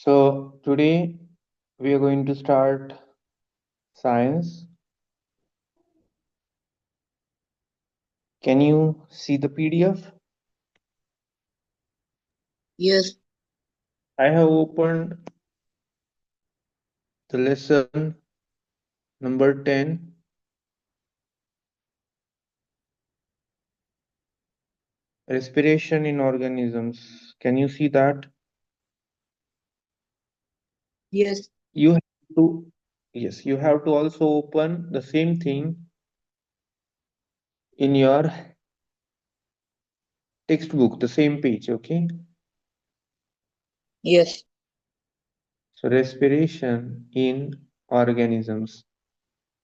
So today we are going to start science. Can you see the PDF? Yes, I have opened the lesson number 10, respiration in organisms. Can you see that? yes, You have to, yes, you have to also open the same thing in your textbook, the same page, okay? yes. So respiration in organisms.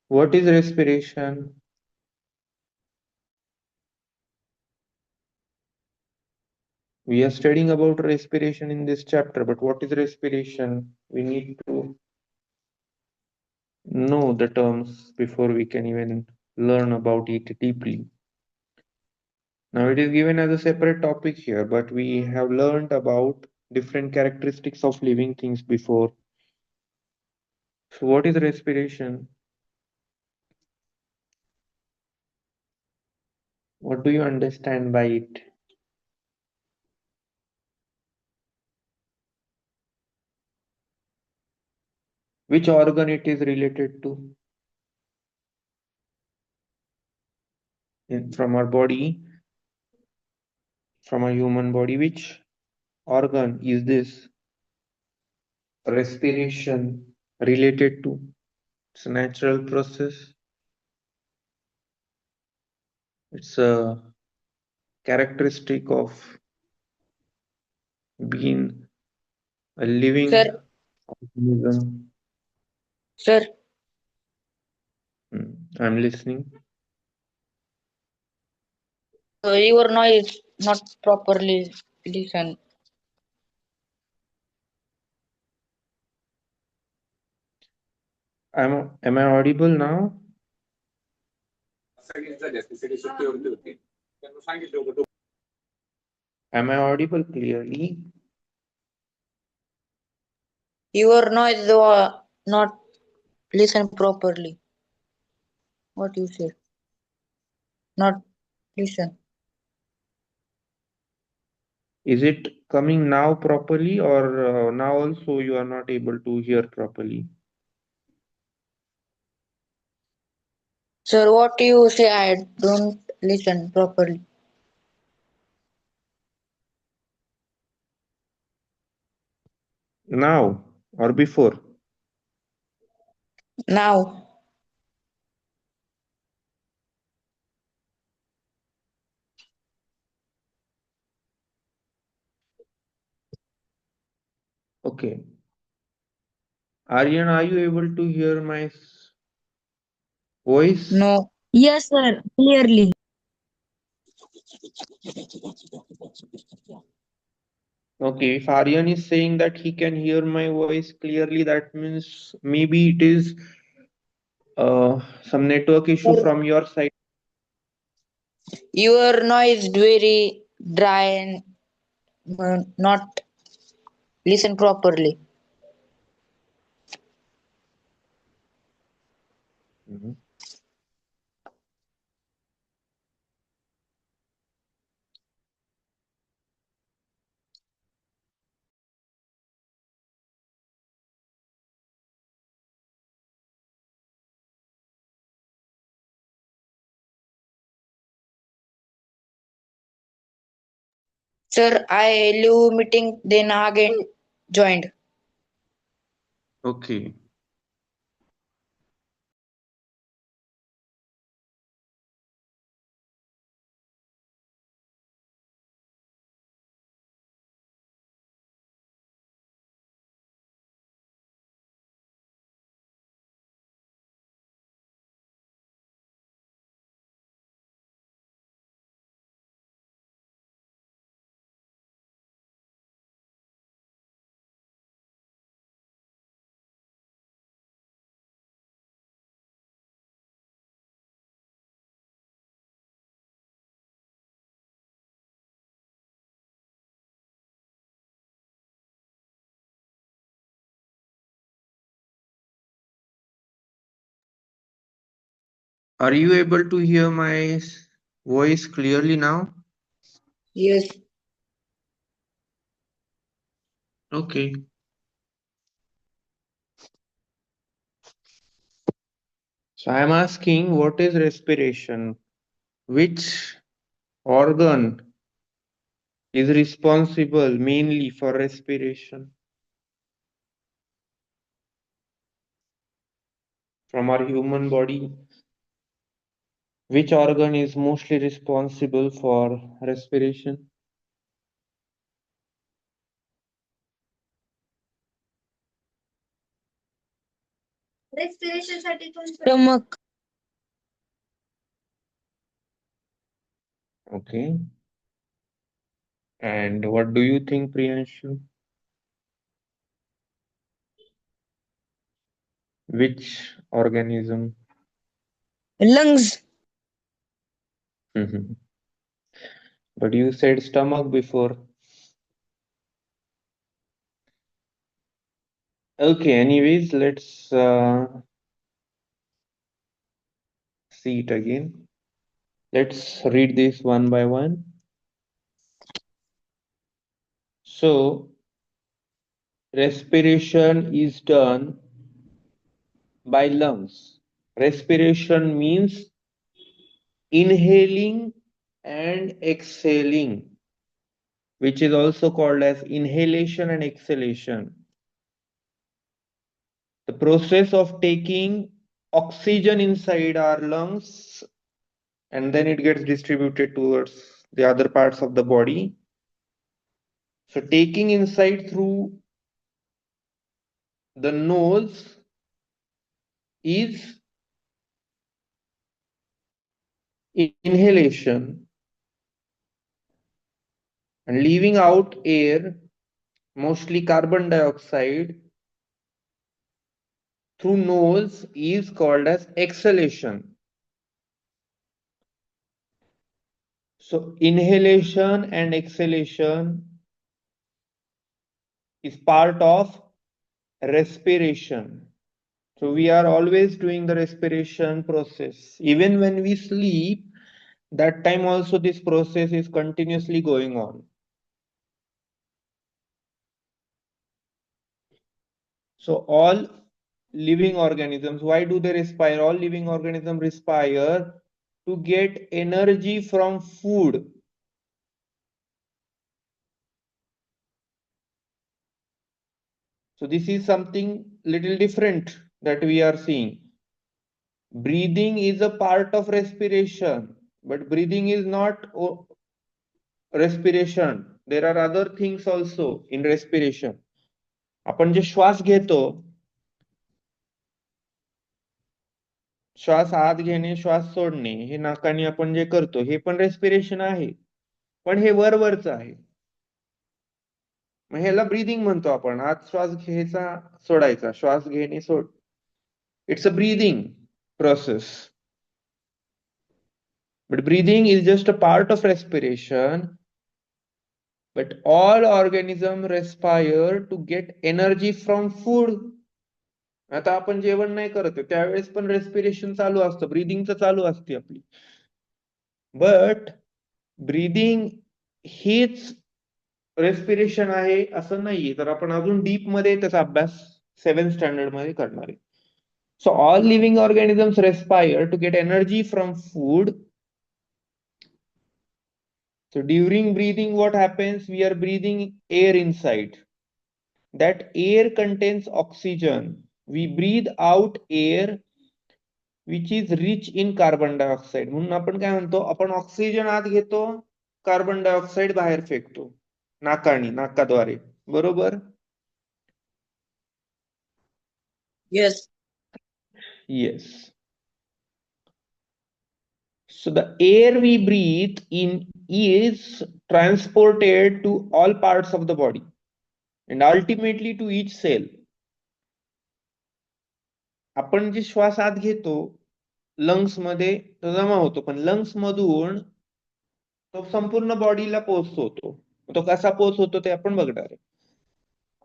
What is respiration? We are studying about respiration in this chapter, but what is respiration? We need to know the terms before we can even learn about it deeply. Now, it is given as a separate topic here, but we have learned about different characteristics of living things before. So, what is respiration? What do you understand by it? Which organ it is related to from our body, from a human body? Which organ is this respiration related to? It's a natural process. It's a characteristic of being a living Sir, organism. sir, I'm listening. your noise not properly listen. Am I audible now? Am I audible clearly? Your noise not listen properly. What you say? Not listen. Is it coming now properly, or now also you are not able to hear properly? Sir, what you say? I don't listen properly. Now or before? Now, Okay. Aryan, are you able to hear my voice? no. Yes, sir, clearly. Okay, if Aryan is saying that he can hear my voice clearly, that means maybe it is some network issue Sir, from your side. your noise very dry and not listen properly. Mhm. Sir, I leave meeting then again joined. Okay. Are you able to hear my voice clearly now? Yes. Okay. So I am asking, what is respiration? Which organ is responsible mainly for respiration from our human body? Which organ is mostly responsible for respiration? Stomach. Okay. And what do you think, Priyanshu? Which organism? Lungs. Mhm. But you said stomach before. Okay, anyways, let's see it again. Let's read this one by one. So, respiration is done by lungs. Respiration means inhaling and exhaling, which is also called as inhalation and exhalation. The process of taking oxygen inside our lungs and then it gets distributed towards the other parts of the body. So taking inside through the nose is inhalation and leaving out air, mostly carbon dioxide, through nose is called as exhalation. So inhalation and exhalation is part of respiration. So we are always doing the respiration process. Even when we sleep, that time also this process is continuously going on. So all living organisms, why do they respire? All living organisms respire to get energy from food. So this is something little different that we are seeing. Breathing is a part of respiration, but breathing is not respiration. There are other things also in respiration. आपण जे श्वास घेतो, श्वास आत घेणे श्वास सोडणे हे नाकाने आपण जे करतो हे पण रेस्पिरेशन आहे, पण हे वरवरच आहे. मग ह्याला ब्रीदिंग म्हणतो आपण. आत श्वास घ्यायचा सोडायचा, श्वास घेणे सोड. It's a breathing process. But breathing is just a part of respiration. But all organisms respire to get energy from food. आता आपण जेवण नाही करत त्यावेळेस पण रेस्पिरेशन चालू असतं, ब्रीदिंग तर चालू असते आपली. बट ब्रीदिंग हीच रेस्पिरेशन आहे असं नाहीये. तर आपण अजून डीप मध्ये त्याचा अभ्यास 7th स्टँडर्ड मध्ये करणार आहे. So all living organisms respire to get energy from food. So during breathing, what happens? We are breathing air inside. That air contains oxygen. We breathe out air which is rich in carbon dioxide. म्हणून आपण काय म्हणतो? आपण oxygen आत घेतो, carbon dioxide बाहेर फेकतो नाकाद्वारे. बरोबर? Yes. Yes. So the air we breathe in is transported to all parts of the body and ultimately to each cell. आपण जे श्वास आत घेतो लंग्स मध्ये तो जमा होतो, पण लंग्स मधून तो संपूर्ण बॉडीला पोहोचतो. तो कसा पोहोचतो ते आपण बघणार आहे.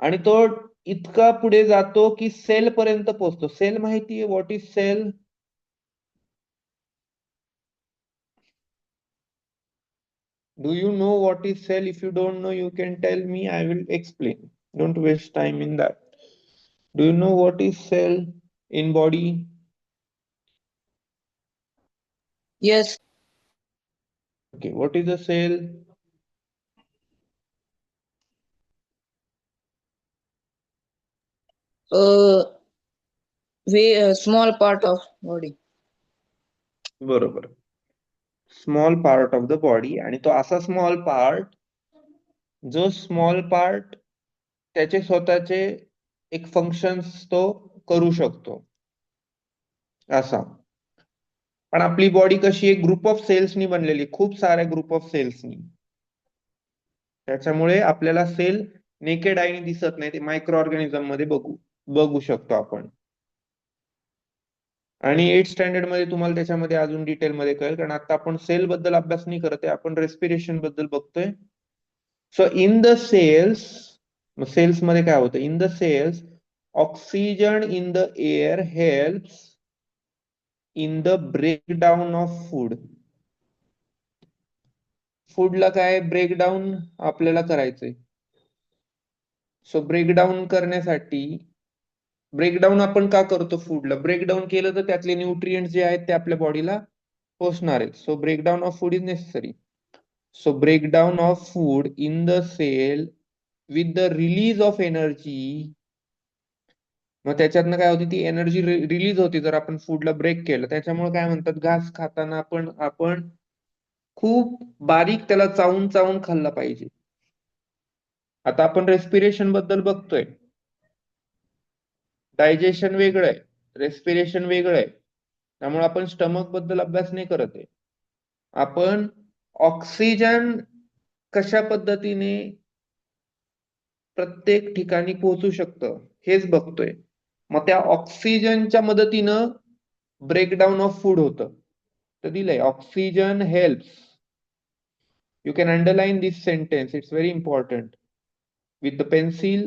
आणि तो इतका पुढे जातो की सेल पर्यंत पोहोचतो. सेल माहितीये what is cell? Do you know what is cell? If you don't know, you can tell me. I will explain. Don't waste time in that. Do you know what is cell in body? Yes. Okay, what is a cell? Uh, small part of body. बरोबर. Small part of the body, आणि तो असा small part जो small part त्याचे स्वतःचे एक functions तो करू शकतो असा. पण आपली बॉडी कशी एक ग्रुप ऑफ सेल्सनी बनलेली, खूप साऱ्या ग्रुप ऑफ सेल्सनी. त्याच्यामुळे आपल्याला सेल नेकेड आयने दिसत नाही, ते मायक्रो ऑर्गॅनिझम मध्ये बघू शकतो आपण. आणि 8th स्टँडर्ड मध्ये तुम्हाला त्याच्यामध्ये अजून डिटेल मध्ये कळेल, कारण आता आपण सेल बद्दल अभ्यास नाही करत आहे, आपण रेस्पिरेशन बद्दल बघतोय. सो इन द सेल्स मध्ये काय होतं? In the cells oxygen in the air helps in the breakdown of food. फूडला काय ब्रेकडाऊन आपल्याला करायचंय. सो ब्रेकडाऊन करण्यासाठी, ब्रेकडाऊन आपण का करतो फूडला? ब्रेकडाऊन केलं तर त्यातले न्यूट्रिएंट्स जे आहेत ते आपल्या बॉडीला पोचणार आहेत. So breakdown of food is necessary. So breakdown of food in the cell with the release of energy. मग त्याच्यातनं काय होती? ती एनर्जी रिलीज होती जर आपण फूडला ब्रेक केलं. त्याच्यामुळे काय म्हणतात, घास खाताना आपण खूप बारीक त्याला चावून चावून खाल्ला पाहिजे. आता आपण रेस्पिरेशन बद्दल बघतोय. डायजेशन वेगळं आहे, रेस्पिरेशन वेगळं आहे. त्यामुळे आपण स्टमक बद्दल अभ्यास नाही करत आहे. आपण ऑक्सिजन कशा पद्धतीने प्रत्येक ठिकाणी पोहोचू शकतं हेच बघतोय. मग त्या ऑक्सिजनच्या मदतीनं ब्रेकडाऊन ऑफ फूड होतं. तर दिलंय oxygen helps. You can underline this sentence, it's very important. With the pencil,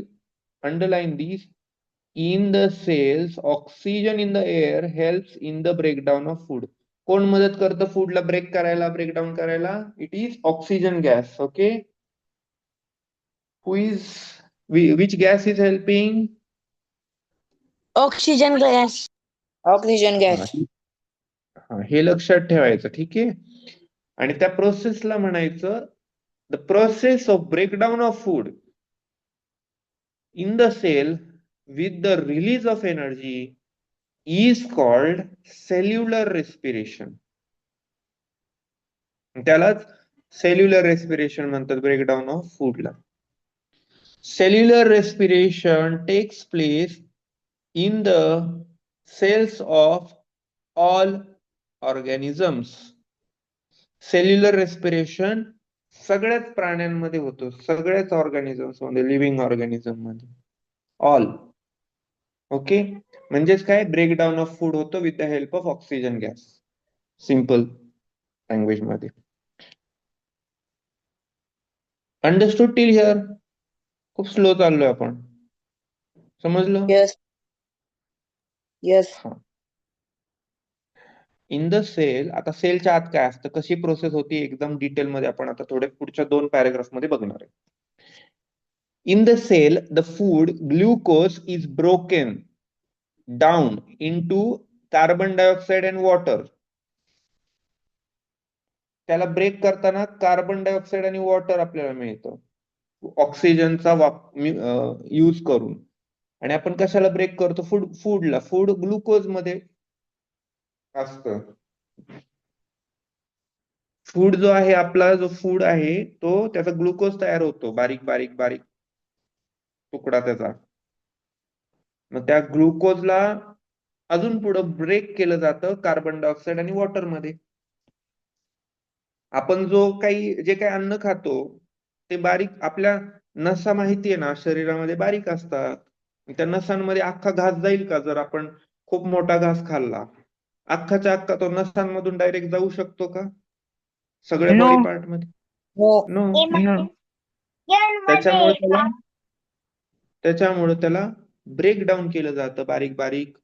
underline these. In the cells, oxygen in the air helps in the breakdown of food. कोण मदत करतं फूडला break करायला, breakdown करायला? It is oxygen gas. Okay. Which gas is helping? Oxygen gas. Oxygen gas. हे लक्षात ठेवायचं, ठीक आहे. आणि त्या प्रोसेसला म्हणायचं the process of breakdown of food in the cell with the release of energy is called cellular respiration. त्यालाच सेल्युलर रेस्पिरेशन म्हणतात, ब्रेकडाऊन ऑफ फूडला. Cellular respiration takes place in the cells of all organisms. सेल्युलर रेस्पिरेशन सगळ्याच प्राण्यांमध्ये होतो, सगळ्याच organisms मध्ये, लिव्हिंग ऑर्गॅनिझम मध्ये, ऑल. ओके. म्हणजेच काय, ब्रेकडाऊन ऑफ फूड होतो with the help of oxygen gas. Simple language मध्ये. Understood till here? खूप स्लो चाललोय आपण, समजलं? Yes. Yes. हा. इन द सेल, आता सेलच्या आत काय असतं, कशी प्रोसेस होती, एकदम डिटेल मध्ये आपण आता थोड्या पुढच्या 2 पॅराग्राफ मध्ये बघणार आहे. In the cell the food glucose is broken down into carbon dioxide and water. त्याला ब्रेक करताना कार्बन डायऑक्साइड आणि वॉटर आपल्याला मिळतं ऑक्सिजनचा यूज करून. आणि आपण कशाला ब्रेक करतो? फूडला. फूड ग्लुकोज मध्ये असतं. फूड जो आहे आपला, जो फूड आहे तो त्याचा ग्लुकोज तयार होतो, बारीक बारीक बारीक तुकडा त्याचा. मग त्या ग्लुकोजला अजून पुढे ब्रेक केलं जातं कार्बन डायऑक्साइड आणि वॉटर मध्ये. आपण जे काही अन्न खातो ते बारीक, आपल्या नसा माहिती आहे ना, शरीरामध्ये बारीक असतात. त्या नसांमध्ये अख्खा घास जाईल का? जर आपण खूप मोठा घास खाल्ला, अख्खाच्या अख्खा तो नसांमधून डायरेक्ट जाऊ शकतो का सगळ्या No. बॉडी पार्ट मध्ये? No. नो. त्याच्यामुळे त्याला ब्रेकडाऊन केलं जातं बारीक बारीक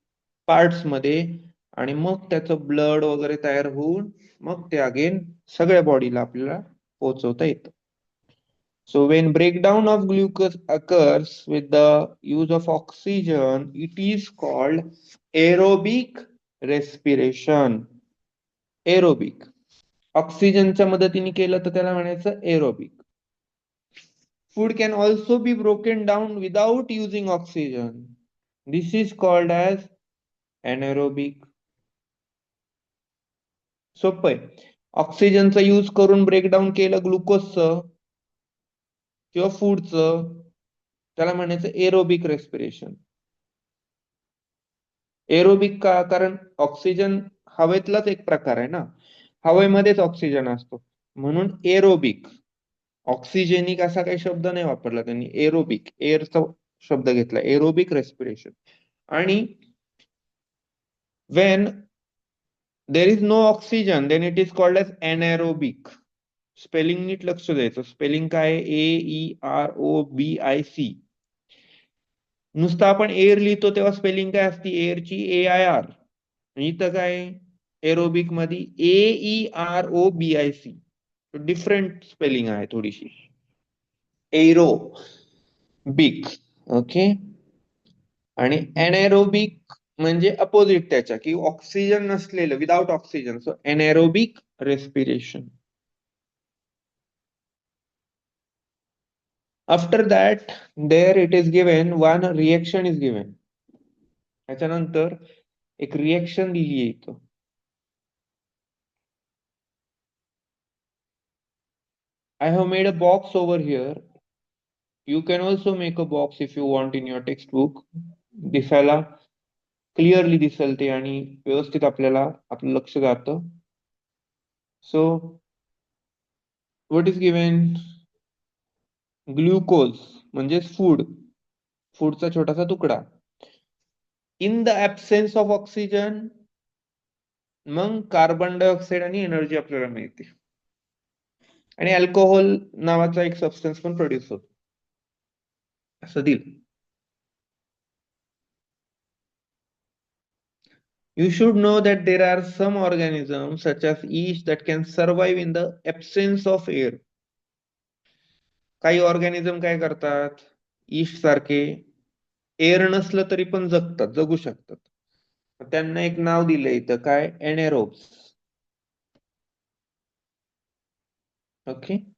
पार्ट्स मध्ये, आणि मग त्याचं ब्लड वगैरे तयार होऊन मग ते अगेन सगळ्या बॉडीला आपल्याला पोहोचवता येतं. So when breakdown of glucose occurs with the use of oxygen, it is called aerobic respiration. Aerobic. ऑक्सिजनच्या मदतीने केलं तर त्याला म्हणायचं aerobic. Food can also be broken down without using oxygen. This is called as anaerobic. सोपं आहे. ऑक्सिजनचा use करून ब्रेकडाऊन केलं ग्लुकोजचं किंवा फूडचं, त्याला म्हणायचं एरोबिक रेस्पिरेशन. एरोबिक का? कारण ऑक्सिजन हवेतलाच एक प्रकार आहे ना, हवेमध्येच ऑक्सिजन असतो, म्हणून एरोबिक. ऑक्सिजेनिक असा काही शब्द नाही वापरला त्यांनी, एरोबिक, एअरचा शब्द घेतला, एरोबिक रेस्पिरेशन. आणि when there is no oxygen then it is called as anaerobic. Spelling नीट लक्ष द्यायचं. स्पेलिंग काय? AEROBIC. नुसतं आपण एअर लिहितो तेव्हा स्पेलिंग काय असते एअरची? AIR. इथं काय एरोबिक मध्ये AEROBIC. डिफरंट स्पेलिंग आहे थोडीशी. एरोबिक. ओके. आणि anaerobic म्हणजे अपोजिट त्याच्या, की ऑक्सिजन नसलेलं, without oxygen. So anaerobic respiration. After that, there it is given one reaction is given. त्याच्यानंतर एक रिएक्शन दिली आहे इथं. I have made a box over here. You can also make a box if you want in your textbook. दिसायला clearly दिसेल ते आणि व्यवस्थित आपल्याला आपलं लक्ष जातं. So what is given? Glucose म्हणजे फूड, फूडचा छोटासा तुकडा. In the absence of oxygen मग कार्बन डायऑक्साईड आणि एनर्जी आपल्याला मिळते. आणि अल्कोहोल नावाचा एक सबस्टन्स पण प्रोड्यूस होतो, असं दिलं. You should know that there are some organisms such as yeast that can survive in the absence of air. काही ऑर्गॅनिझम काय करतात, ईस्ट सारखे, एअर नसलं तरी पण जगतात, जगू शकतात. त्यांना एक नाव दिलंय इथं, काय? एनेरोब्स. ओके.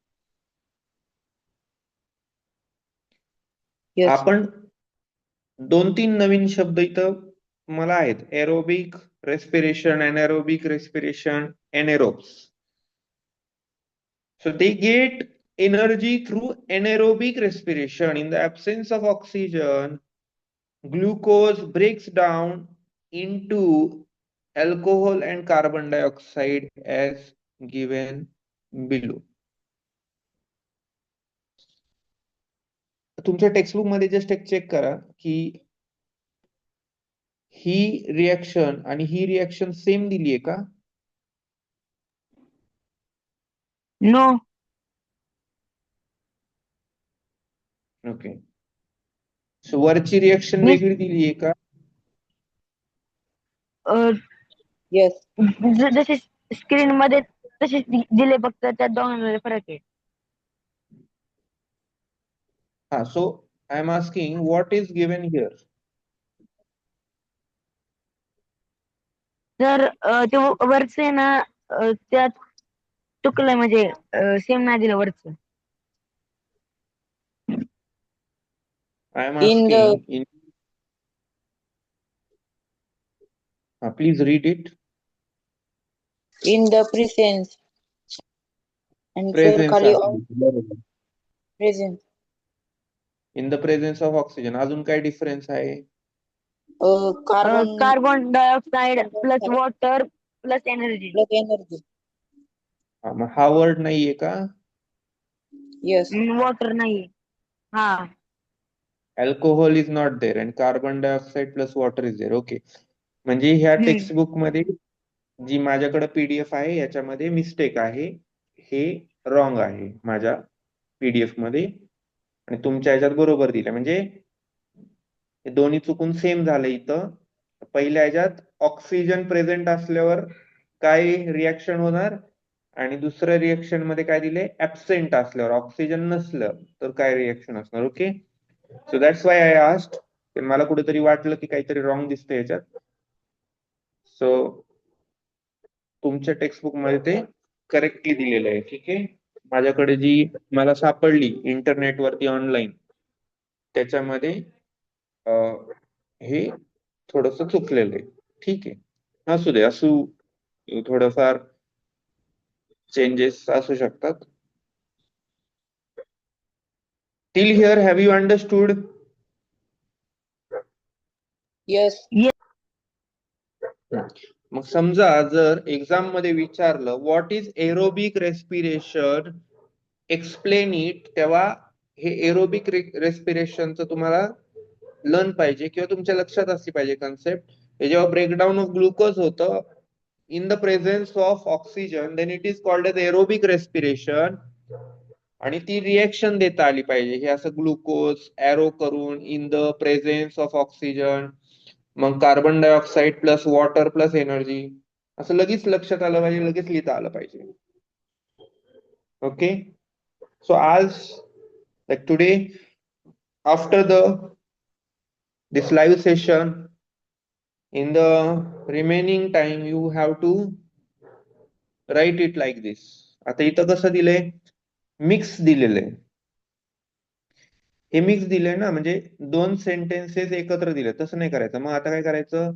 Yes. आपण 2-3 नवीन शब्द इथं मला आहेत. Aerobic respiration, anaerobic respiration, anaerobes. So they get energy through anaerobic respiration. In the absence of oxygen, glucose breaks down into alcohol and carbon dioxide as given below. तुमच्या textbook मध्ये just एक check करा की ही reaction आणि ही reaction same दिली आहे का? No. Okay. So वरची रिएक्शन मी- वेगळी दिली आहे का? Yes. जसे स्क्रीन मध्ये तसेच दिले, फक्त त्यात दोघांमध्ये फरक आहे. हा. So I am asking what is given here? तर ते वरच आहे ना, त्यात चुकलंय, म्हणजे सेम नाही दिलं वरच. I am In the- asking please read it. In the presence and Presence खाली आहे. on बरोबर. presence. In the presence of oxygen. अजून काय डिफरन्स आहे? Carbon carbon dioxide plus water plus energy. plus energy. मग हा वर्ड नाहीये का? Yes. वॉटर नाही. हा. Alcohol is not there and carbon dioxide plus water is there. Okay. म्हणजे ह्या टेक्स्टबुक मध्ये जी माझ्याकडे पीडीएफ आहे याच्यामध्ये मिस्टेक आहे, हे रॉंग आहे माझ्या पीडीएफ मध्ये, आणि तुमच्या ह्याच्यात बरोबर दिलं. म्हणजे हे दोन्ही चुकून सेम झालं. इथं पहिल्या ह्याच्यात ऑक्सिजन प्रेझेंट असल्यावर काय रिएक्शन होणार आणि दुसऱ्या रिएक्शन मध्ये काय दिले, ऍबसेंट असल्यावर, ऑक्सिजन नसलं तर काय रिएक्शन असणार. Okay, so that's why I asked. मला कुठेतरी वाटलं की काहीतरी रॉंग दिसतंय याच्यात. सो तुमच्या टेक्स्टबुक मध्ये ते करेक्टली दिलेलं आहे. ठीक आहे, माझ्याकडे जी मला सापडली इंटरनेटवरती ऑनलाईन त्याच्यामध्ये हे थोडस चुकलेलं आहे. ठीक आहे, असू दे, थोडंफार चेंजेस असू शकतात. Till here have you understood? Yes. मग समजा जर एक्झाम मध्ये विचारलं what is aerobic respiration, explain it, तेव्हा हे एरोबिक रेस्पिरेशनचं तुम्हाला लर्न पाहिजे किंवा तुमच्या लक्षात असली पाहिजे कन्सेप्ट. हे जेव्हा ब्रेकडाऊन ऑफ ग्लुकोज होतं in the presence of oxygen, then it is called as aerobic respiration. आणि ती रिएक्शन देता आली पाहिजे. हे असं ग्लुकोज एरो करून in the presence of oxygen, मग carbon dioxide plus water plus energy, असं लगेच लक्षात आलं पाहिजे, लगेच लिहिता आलं पाहिजे. ओके, सो आज like today after this live session, in the remaining time you have to write it like this. आता इथं कसं दिलंय, मिक्स दिलेलं आहे. हे मिक्स दिलंय ना, म्हणजे 2 सेंटेन्सेस एकत्र दिले, तसं नाही करायचं. मग आता काय करायचं,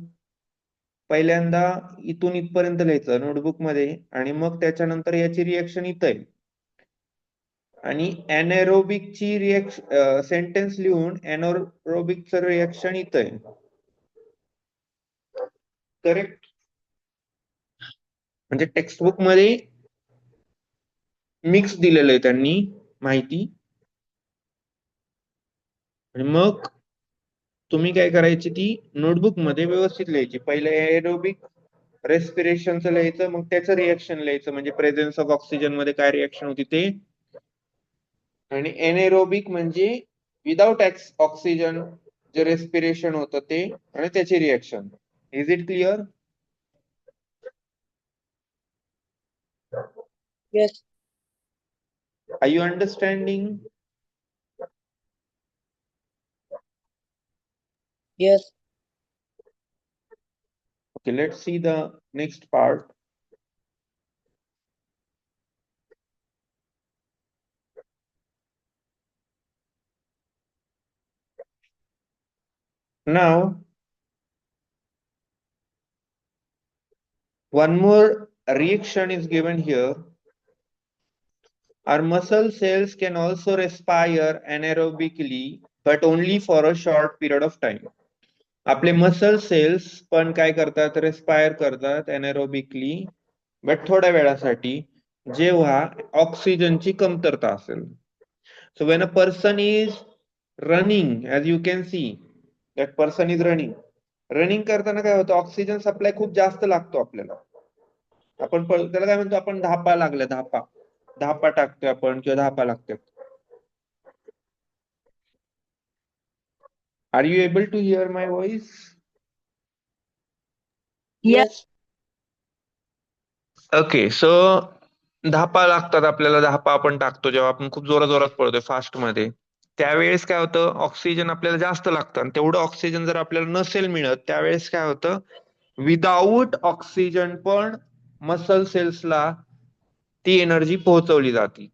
पहिल्यांदा इथून इथपर्यंत लिहायचं नोटबुक मध्ये आणि मग त्याच्यानंतर याची रिएक्शन इथं आहे आणि एनएरोबिक ची रिएक्शन सेंटेन्स लिहून एनएरोबिकचं रिएक्शन इथं आहे. करेक्ट, म्हणजे टेक्स्टबुक मध्ये मिक्स दिलेलं आहे त्यांनी माहिती. आणि मग तुम्ही काय करायची, ती नोटबुक मध्ये व्यवस्थित लिहायची. पहिले एरोबिक रेस्पिरेशनचं लिहायचं, मग त्याचं रिएक्शन लिहायचं, म्हणजे प्रेझेन्स ऑफ ऑक्सिजन मध्ये काय रिएक्शन होती ते. आणि एनएरोबिक म्हणजे विदाउट ऑक्सिजन जे रेस्पिरेशन होतं ते आणि त्याची reaction. Is it clear? Yes. Are you understanding? Yes. Okay, let's see the next part. Now, one more reaction is given here. Our muscle cells can also respire anaerobically, but only for a short period of time. आपले muscle cells पण काय करतात, respire करतात anaerobically, but थोड्या वेळासाठी, जेव्हा ऑक्सिजनची कमतरता असेल. So when a person is running, as you can see that person is running करताना काय होतं, ऑक्सिजन सप्लाय खूप जास्त लागतो आपल्याला. आपण त्याला काय म्हणतो, आपण धापा लागले, धापा टाकतोय आपण किंवा धापा लागतोय. Are you able to hear my voice? Yes. Okay, so धापा लागतात आपल्याला, धापा आपण टाकतो जेव्हा आपण खूप जोरात पळतोय फास्ट मध्ये. त्यावेळेस काय होतं, ऑक्सिजन आपल्याला जास्त लागतं आणि तेवढं ऑक्सिजन जर आपल्याला नसेल मिळत, त्यावेळेस काय होतं, विदाऊट ऑक्सिजन पण मसल सेल्सला ती एनर्जी पोहोचवली जाते.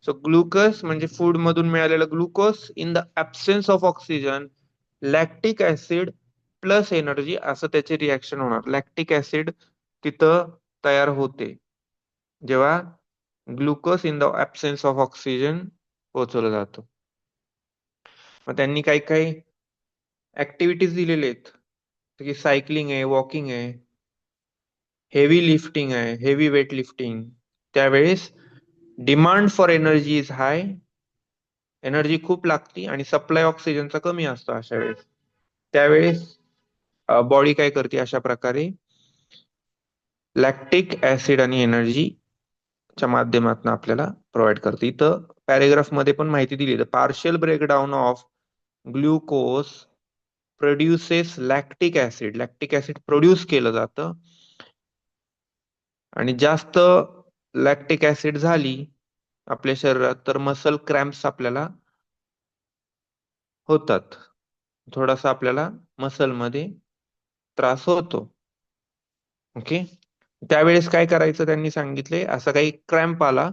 सो ग्लुकोज म्हणजे फूड मधून मिळालेलं glucose in the absence of oxygen, lactic acid plus energy, असं त्याचे रिॲक्शन होणार. लॅक्टिक ऍसिड तिथं तयार होते जेव्हा glucose in the absence of oxygen पोहोचवलं जातं. मग त्यांनी काही काही ऍक्टिव्हिटीज दिलेले आहेत, की सायकलिंग आहे, वॉकिंग आहे, हेवी लिफ्टिंग आहे, हेवी वेट लिफ्टिंग. त्यावेळेस demand for energy is hi, energy खूप लागती आणि सप्लाय ऑक्सिजनचा कमी असतो अशा वेळेस. त्यावेळेस बॉडी काय करते, अशा प्रकारे लॅक्टिक ऍसिड आणि एनर्जी च्या माध्यमातून आपल्याला प्रोव्हाइड करते. इथं पॅरेग्राफ मध्ये पण माहिती दिली, the partial breakdown of glucose produces lactic acid. Lactic acid produce केलं जातं आणि जास्त लॅक्टिक ऍसिड झाली आपल्या शरीरात तर मसल क्रॅम्प्स आपल्याला होतात. थोडासा आपल्याला मसल मध्ये त्रास होतो. ओके. त्यावेळेस काय करायचं त्यांनी सांगितले, असा काही क्रॅम्प आला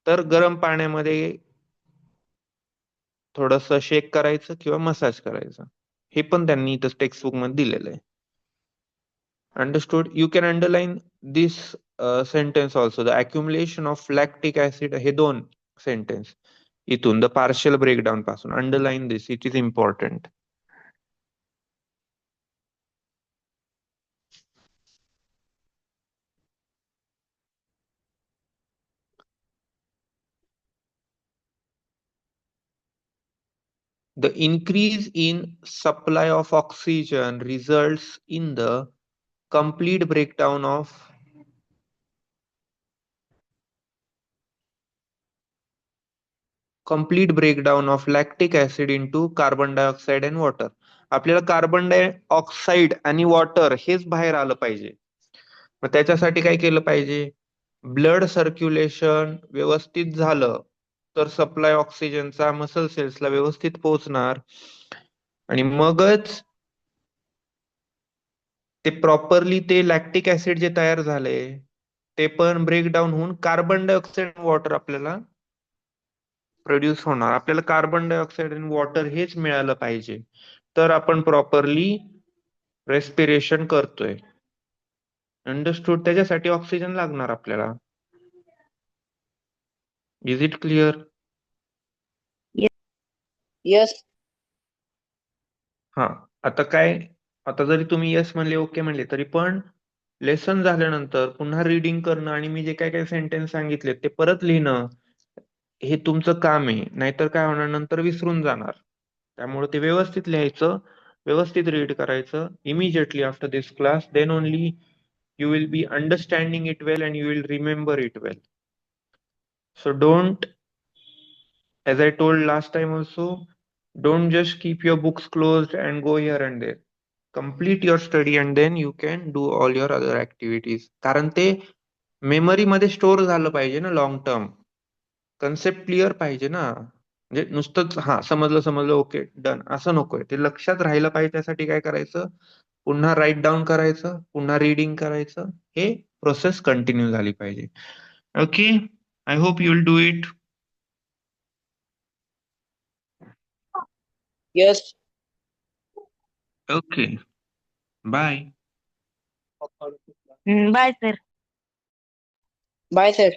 तर गरम पाण्यामध्ये थोडस शेक करायचं किंवा मसाज करायचं. हे पण त्यांनी इथं टेक्स्टबुक मध्ये दिलेलं आहे. Understood. You can underline this sentence also. The accumulation of lactic acid, हे दोन सेंटेन्स इथून द पार्शियल ब्रेकडाऊन पासून underline this, it is important. The increase in supply of oxygen results in the complete breakdown of lactic acid into carbon dioxide and water. आपल्याला carbon dioxide आणि water हेच बाहेर आलं पाहिजे. मग त्याच्यासाठी काय केलं पाहिजे? ब्लड सर्क्युलेशन व्यवस्थित झालं तर सप्लाय ऑक्सिजनचा मसल सेल्सला व्यवस्थित पोहोचणार आणि मगच ते प्रॉपरली ते लॅक्टिक ऍसिड जे तयार झाले ते पण ब्रेकडाऊन होऊन कार्बन डायऑक्साईड वॉटर आपल्याला प्रोड्यूस होणार. आपल्याला कार्बन डायऑक्साईड आणि वॉटर हेच मिळालं पाहिजे तर आपण प्रॉपरली रेस्पिरेशन करतोय. अंडरस्टूड. त्याच्यासाठी ऑक्सिजन लागणार आपल्याला. Is it clear? Yes. हा. आता काय, आता जरी तुम्ही यस म्हणले, ओके म्हणले, तरी पण लेसन झाल्यानंतर पुन्हा रीडिंग करणं आणि मी जे काय काय सेंटेन्स सांगितले ते परत लिहिणं हे तुमचं काम आहे. नाहीतर काय होणार, नंतर विसरून जाणार. त्यामुळे ते व्यवस्थित लिहायचं, व्यवस्थित रीड करायचं immediately after this class. Then only you will be understanding it well and you will remember it well. So don't, as I told last time also, don't just keep your books closed and go here and there. Complete your study and then you can do all your other activities. कारण ते memory मध्ये store झालं पाहिजे ना long term. Concept clear पाहिजे ना. म्हणजे नुसतंच हा समजलं समजलं ओके डन असं नकोय. ते लक्षात राहिलं पाहिजे. त्यासाठी काय करायचं, पुन्हा राईट डाऊन करायचं, पुन्हा रीडिंग करायचं. हे प्रोसेस कंटिन्यू झाली पाहिजे. Okay. I hope you will do it. Yes. Okay. Bye. Bye sir. Bye, sir.